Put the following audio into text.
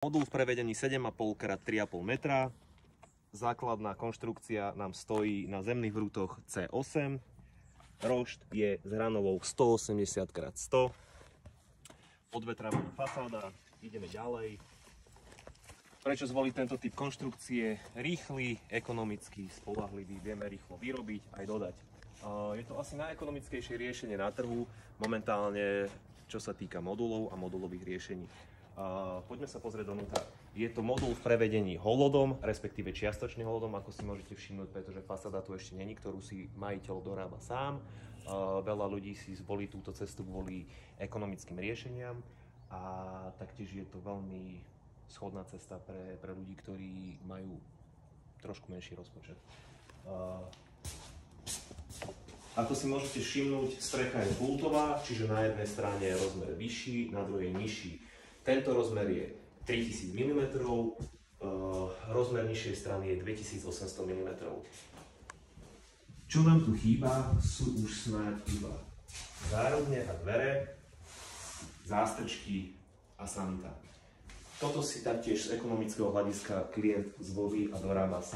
Modul v prevedení 7,5 x 3,5 metra. Základná konštrukcia nám stojí na zemných vrútoch C8. Rošt je s hranovou 180 x 100. Podvetrávaná fasáda. Ideme ďalej. Prečo zvoliť tento typ konštrukcie? Rýchly, ekonomický, spoľahlivý, vieme rýchlo vyrobiť aj dodať. Je to asi najekonomickejšie riešenie na trhu momentálne, čo sa týka modulov a modulových riešení. Poďme sa pozrieť donútra. Je to modul v prevedení holodom, respektíve čiastočne holodom, ako si môžete všimnúť, pretože fasáda tu ešte není, ktorú si majiteľ dorába sám. Veľa ľudí si zvolí túto cestu kvôli ekonomickým riešeniam a taktiež je to veľmi schodná cesta pre ľudí, ktorí majú trošku menší rozpočet. Ako si môžete všimnúť, strecha je pultová, čiže na jednej strane je rozmer vyšší, na druhej nižší. Tento rozmer je 3000 mm, rozmer nižšej strany je 2800 mm. Čo nám tu chýba, sú už snáď iba zárodne a dvere, zástrčky a sanita. Toto si taktiež z ekonomického hľadiska klient zvolí a dorába sám.